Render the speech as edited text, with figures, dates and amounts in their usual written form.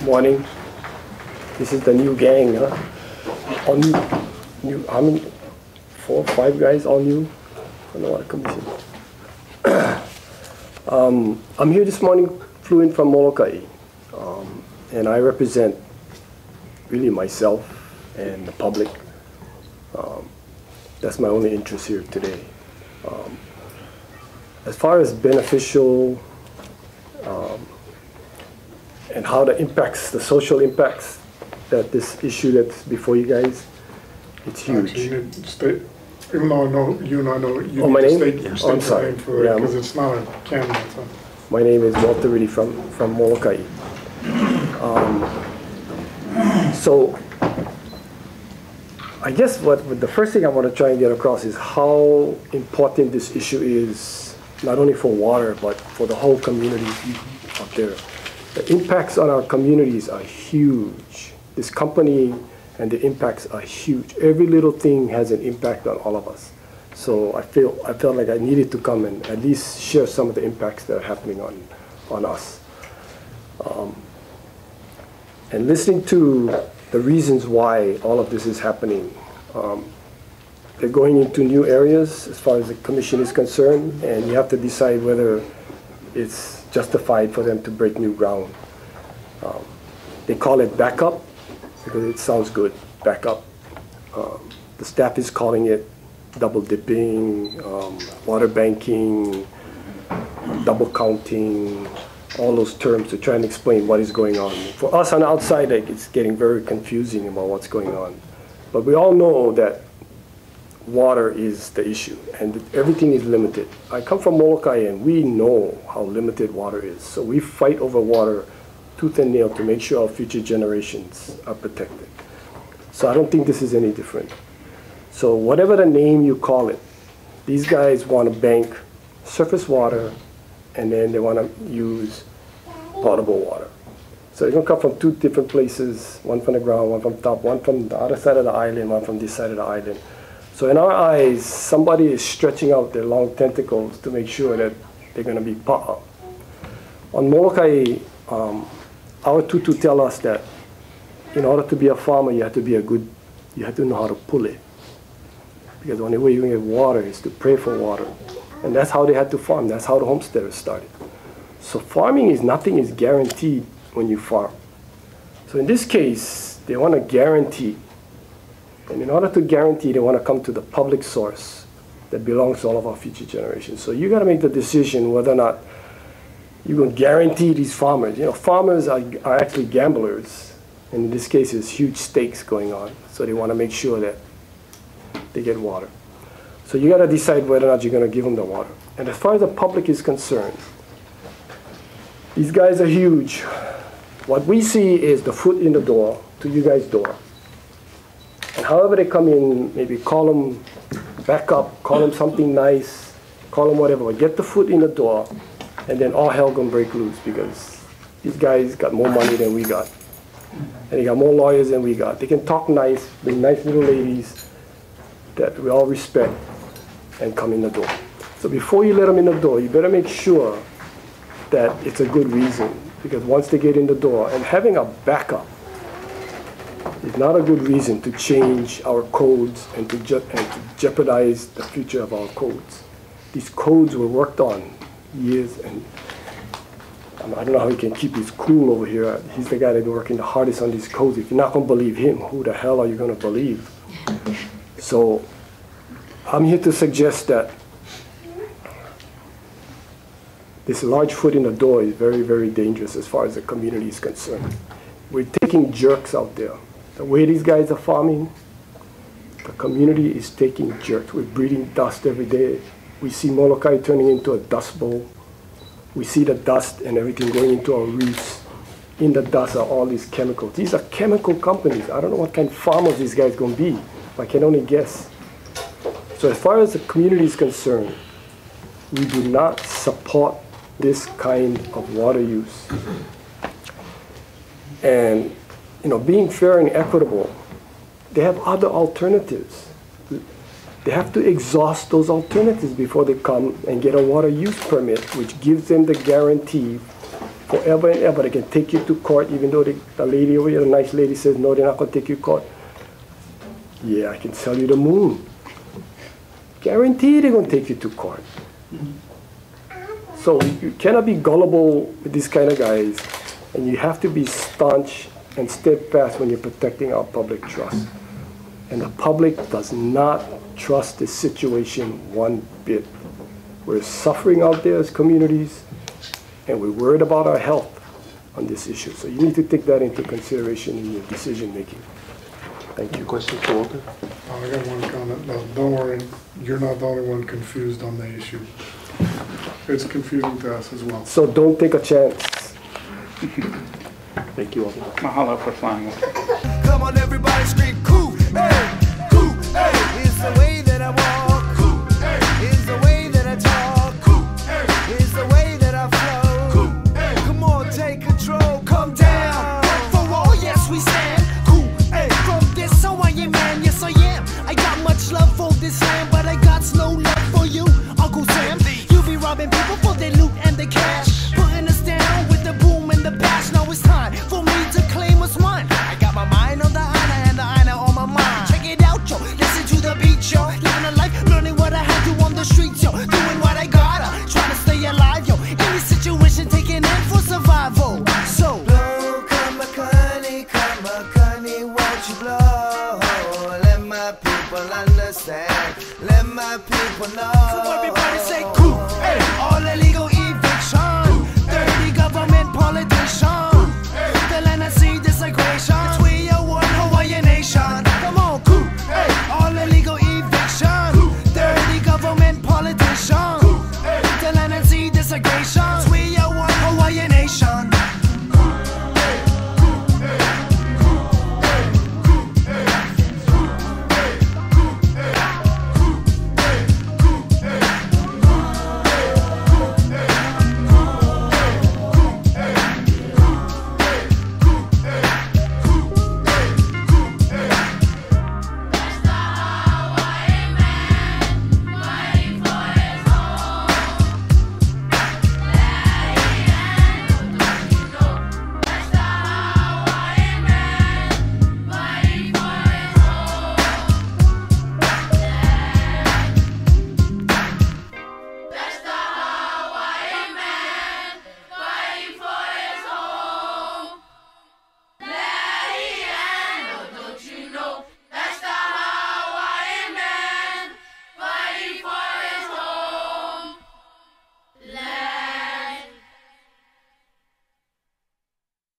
Morning. This is the new gang, huh? All new, how many? 4 or 5 guys, all new from the Water Commission. I'm here this morning, flew in from Molokai, and I represent really myself and the public. That's my only interest here today. As far as beneficial and how the impacts, the social impacts that this issue that's before you guys, it's huge. Actually, you need to state, even though I know you and I know you my need name? to state I'm sorry. your name for it, because it's not a camera. So. My name is Walter Riddy from Molokai. So I guess what the first thing I want to try and get across is how important this issue is, not only for water, but for the whole community out there. The impacts on our communities are huge. This company and the impacts are huge. Every little thing has an impact on all of us. So I felt like I needed to come and at least share some of the impacts that are happening on us. And listening to the reasons why all of this is happening. They're going into new areas as far as the commission is concerned, and you have to decide whether it's justified for them to break new ground. They call it backup because it sounds good, backup. The staff is calling it double dipping, water banking, double counting, all those terms to try and explain what is going on. For us on the outside, it's getting very confusing about what's going on. But we all know that water is the issue, and everything is limited. I come from Molokai, and we know how limited water is. So we fight over water tooth and nail to make sure our future generations are protected. So I don't think this is any different. So whatever the name you call it, these guys want to bank surface water, and then they want to use potable water. So it's going to come from 2 different places, one from the ground, one from the top, one from the other side of the island, one from this side of the island. So in our eyes, somebody is stretching out their long tentacles to make sure that they're going to be part. On Molokai, our tutu tell us that in order to be a farmer, you have to know how to pull it. Because the only way you can get water is to pray for water. And that's how they had to farm. That's how the homesteaders started. So farming is, nothing is guaranteed when you farm. So in this case, they want to guarantee. And in order to guarantee, they want to come to the public source that belongs to all of our future generations. So you got to make the decision whether or not you're going to guarantee these farmers. You know, farmers are actually gamblers. And in this case, there's huge stakes going on. So they want to make sure that they get water. So you got to decide whether or not you're going to give them the water. And as far as the public is concerned, these guys are huge. What we see is the foot in the door to you guys' door. And however they come in, maybe call them back up, call them something nice, call them whatever, but get the foot in the door, and then all hell gonna break loose because these guys got more money than we got. And they got more lawyers than we got. They can talk nice, bring nice little ladies that we all respect, and come in the door. So before you let them in the door, you better make sure that it's a good reason, because once they get in the door, and having a backup is not a good reason to change our codes and to jeopardize the future of our codes. These codes were worked on years, and I don't know how he can keep his cool over here. He's the guy that's working the hardest on these codes. If you're not going to believe him, who the hell are you going to believe? So I'm here to suggest that this large foot in the door is very, very dangerous as far as the community is concerned. We're taking jerks out there. The way these guys are farming, the community is taking jerks. We're breathing dust every day. We see Molokai turning into a dust bowl. We see the dust and everything going into our reefs. In the dust are all these chemicals. These are chemical companies. I don't know what kind of farmers these guys are going to be. I can only guess. So as far as the community is concerned, we do not support this kind of water use. And you know, being fair and equitable, they have other alternatives. They have to exhaust those alternatives before they come and get a water use permit, which gives them the guarantee for forever and ever. They can take you to court, even though the lady over here, the nice lady, says, no, they're not going to take you to court. Yeah, I can sell you the moon. Guarantee they're going to take you to court. So you cannot be gullible with these kind of guys, and you have to be staunch and steadfast when you're protecting our public trust. And the public does not trust this situation one bit. We're suffering out there as communities, and we're worried about our health on this issue. So you need to take that into consideration in your decision making. Thank you. Questions for Walter? I got one comment. No, don't worry, you're not the only one confused on the issue. It's confusing to us as well. So don't take a chance. Thank you, Walter. Mahalo for flying. Come on, everybody, scream, cool, hey, cool, hey. It's the way that I walk, cool, hey. It's the way that I talk, cool, hey. It's the way that I flow, cool, hey. Come on, take control, come down. For all, yes, we stand, cool, hey. From this, so I am, man, yes, I am. I got much love for this land, but I got no love for you, Uncle Sam. You be robbing people for their loot and their cash, putting us down with the boom and the bash. Now it's time for me to claim what's mine. I got my mind on the honor and the honor on my mind. Check it out, yo. Listen to the beat, yo. Living a life, learning what I had to on the streets, yo. Doing what I gotta, trying to stay alive, yo. Any situation, taking in for survival. So blow, come a honey, won't you blow? Let my people understand. Let my people know.